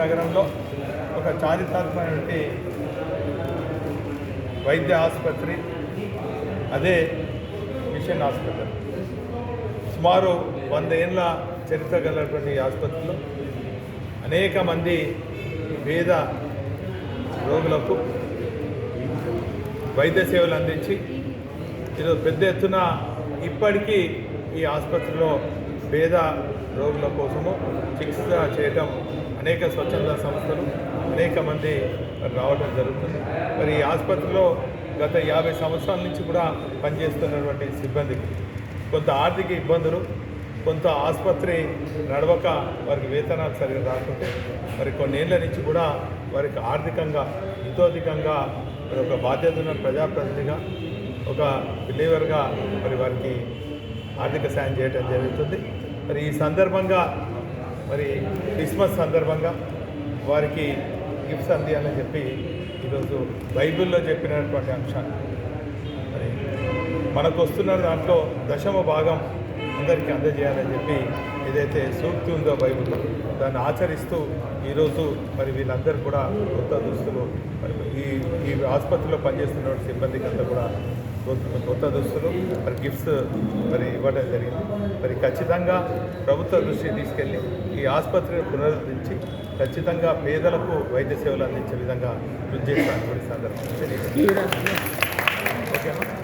నగరంలో ఒక చారిత్రాత్మకమైనటువంటి వైద్య ఆసుపత్రి, అదే మిషన్ హాస్పిటల్. సుమారు 100 ఏళ్ళ చరిత్ర కలిగినటువంటి ఆసుపత్రిలో అనేక మంది పేద రోగులకు వైద్య సేవలు అందించి ఈరోజు పెద్ద ఎత్తున ఇప్పటికీ ఈ ఆసుపత్రిలో పేద రోగుల కోసము చికిత్స చేయటం అనేక స్వచ్ఛంద సంస్థలు అనేక మంది రావడం జరుగుతుంది. మరి ఈ ఆసుపత్రిలో గత 50 సంవత్సరాల నుంచి కూడా పనిచేస్తున్నటువంటి సిబ్బందికి కొంత ఆర్థిక ఇబ్బందులు, కొంత ఆసుపత్రి నడవక వారికి వేతనాలు సరిగ్గా రాకుంటే మరి కొన్నేళ్ల నుంచి కూడా వారికి ఆర్థికంగా హితోధికంగా మరి ఒక బాధ్యత ఉన్న ప్రజాప్రతినిధిగా, ఒక బిలీవర్గా మరి వారికి ఆర్థిక సాయం చేయడం జరుగుతుంది. మరి ఈ సందర్భంగా మరి క్రిస్మస్ సందర్భంగా వారికి గిఫ్ట్స్ అందియాలని చెప్పి ఈరోజు బైబిల్లో చెప్పినటువంటి అంశాన్ని మరి మనకు వస్తున్న దాంట్లో 10వ భాగం అందరికీ అందజేయాలని చెప్పి ఏదైతే సూక్తి ఉందో బైబిల్లో దాన్ని ఆచరిస్తూ ఈరోజు మరి వీళ్ళందరూ కూడా కొత్త దుస్తులు మరి ఈ ఆసుపత్రిలో పనిచేస్తున్న సిబ్బందికి అంతా కూడా కొత్త దుస్తులు మరి గిఫ్ట్స్ మరి ఇవ్వడం జరిగింది. మరి ఖచ్చితంగా ప్రభుత్వ దృష్టికి తీసుకెళ్ళి ఈ ఆసుపత్రిని పునరుద్ధరించి ఖచ్చితంగా పేదలకు వైద్య సేవలు అందించే విధంగా కృషి చేస్తాను. సందర్భంగా ఓకేనా.